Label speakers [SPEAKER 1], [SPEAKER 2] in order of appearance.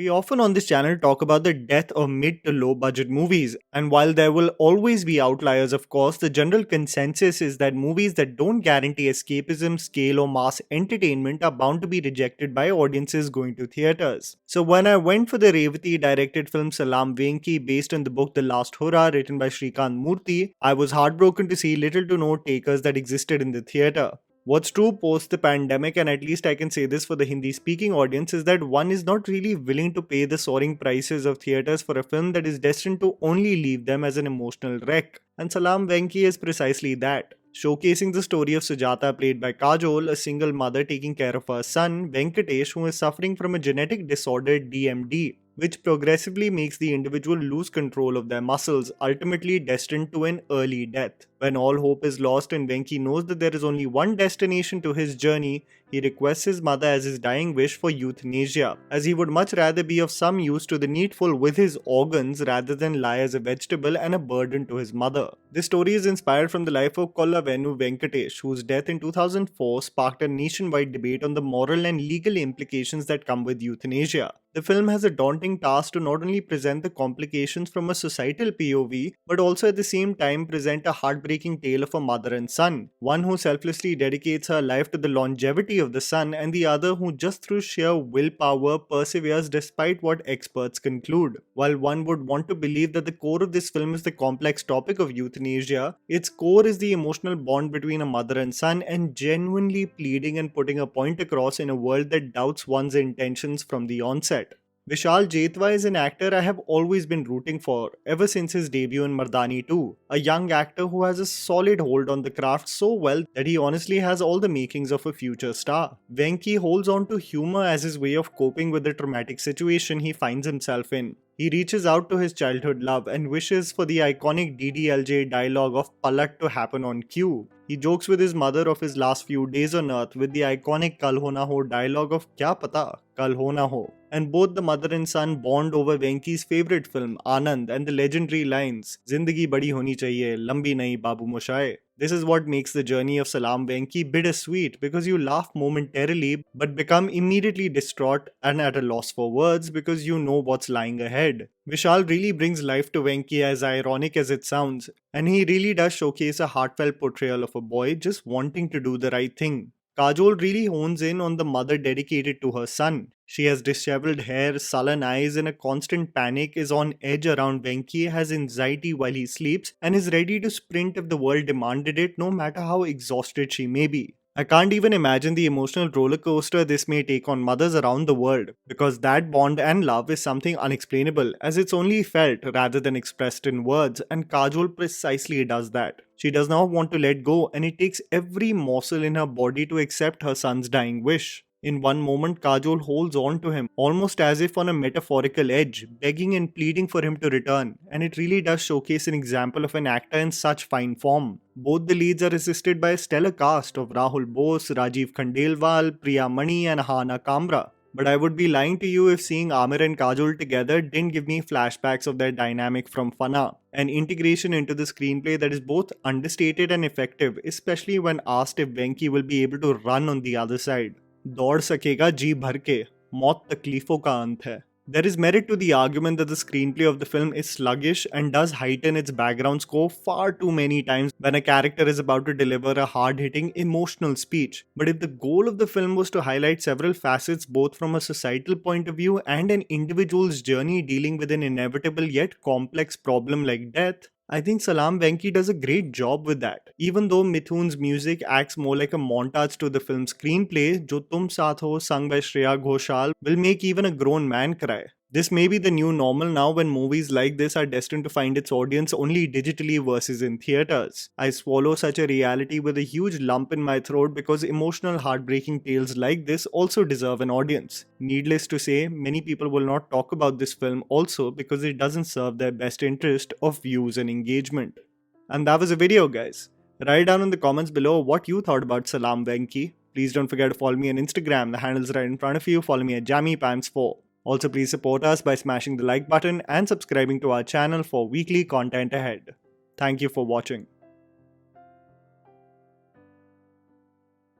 [SPEAKER 1] We often on this channel talk about the death of mid to low budget movies, and while there will always be outliers, of course, the general consensus is that movies that don't guarantee escapism, scale, or mass entertainment are bound to be rejected by audiences going to theaters. So, when I went for the Revati directed film Salaam Venky based on the book The Last Hurrah written by Shrikant Murthy, I was heartbroken to see little to no takers that existed in the theater. What's true post the pandemic, and at least I can say this for the Hindi speaking audience, is that one is not really willing to pay the soaring prices of theatres for a film that is destined to only leave them as an emotional wreck. And Salaam Venky is precisely that. Showcasing the story of Sujata, played by Kajol, a single mother taking care of her son, Venkatesh, who is suffering from a genetic disorder DMD, which progressively makes the individual lose control of their muscles, ultimately destined to an early death. When all hope is lost and Venky knows that there is only one destination to his journey, he requests his mother as his dying wish for euthanasia, as he would much rather be of some use to the needful with his organs rather than lie as a vegetable and a burden to his mother. This story is inspired from the life of Kollavenu Venkatesh, whose death in 2004 sparked a nationwide debate on the moral and legal implications that come with euthanasia. The film has a daunting task to not only present the complications from a societal POV, but also at the same time present a heartbreaking tale of a mother and son, one who selflessly dedicates her life to the longevity of the son, and the other who just through sheer willpower perseveres despite what experts conclude. While one would want to believe that the core of this film is the complex topic of euthanasia, its core is the emotional bond between a mother and son, and genuinely pleading and putting a point across in a world that doubts one's intentions from the onset. Vishal Jethwa is an actor I have always been rooting for, ever since his debut in Mardani 2, a young actor who has a solid hold on the craft so well that he honestly has all the makings of a future star. Venky holds on to humor as his way of coping with the traumatic situation he finds himself in. He reaches out to his childhood love and wishes for the iconic DDLJ dialogue of Palat to happen on cue. He jokes with his mother of his last few days on earth with the iconic Kal Ho Na Ho dialogue of Kya Pata, Kal Ho Na Ho. And both the mother and son bond over Venky's favourite film, Anand, and the legendary lines, Zindagi badi honi chahiye, lambi nahi babu moshaye. This is what makes the journey of Salaam Venky bittersweet, because you laugh momentarily but become immediately distraught and at a loss for words because you know what's lying ahead. Vishal really brings life to Venky, as ironic as it sounds, and he really does showcase a heartfelt portrayal of a boy just wanting to do the right thing. Kajol really hones in on the mother dedicated to her son. She has disheveled hair, sullen eyes, and a constant panic, is on edge around Venky, has anxiety while he sleeps, and is ready to sprint if the world demanded it, no matter how exhausted she may be. I can't even imagine the emotional roller coaster this may take on mothers around the world, because that bond and love is something unexplainable, as it's only felt rather than expressed in words, and Kajol precisely does that. She does not want to let go, and it takes every morsel in her body to accept her son's dying wish. In one moment, Kajol holds on to him, almost as if on a metaphorical edge, begging and pleading for him to return, and it really does showcase an example of an actor in such fine form. Both the leads are assisted by a stellar cast of Rahul Bose, Rajiv Khandelwal, priyamani, and Hana Kamra. But I would be lying to you if seeing Amir and Kajol together didn't give me flashbacks of their dynamic from Fana, an integration into the screenplay that is both understated and effective, especially when asked if Venky will be able to run on the other side. दौड़ सकेगा जी भर के, मौत तकलीफों का अंत है. There is merit to the argument that the screenplay of the film is sluggish and does heighten its background score far too many times when a character is about to deliver a hard-hitting emotional speech. But if the goal of the film was to highlight several facets both from a societal point of view and an individual's journey dealing with an inevitable yet complex problem like death, I think Salaam Venky does a great job with that. Even though Mithun's music acts more like a montage to the film's screenplay, Jo Tum Saath Ho, sung by Shreya Ghoshal, will make even a grown man cry. This may be the new normal now, when movies like this are destined to find its audience only digitally versus in theatres. I swallow such a reality with a huge lump in my throat, because emotional, heartbreaking tales like this also deserve an audience. Needless to say, many people will not talk about this film also because it doesn't serve their best interest of views and engagement. And that was a video, guys. Write down in the comments below what you thought about Salaam Venky. Please don't forget to follow me on Instagram. The handle's right in front of you. Follow me at JammyPants4. Also, please support us by smashing the like button and subscribing to our channel for weekly content ahead. Thank you for watching.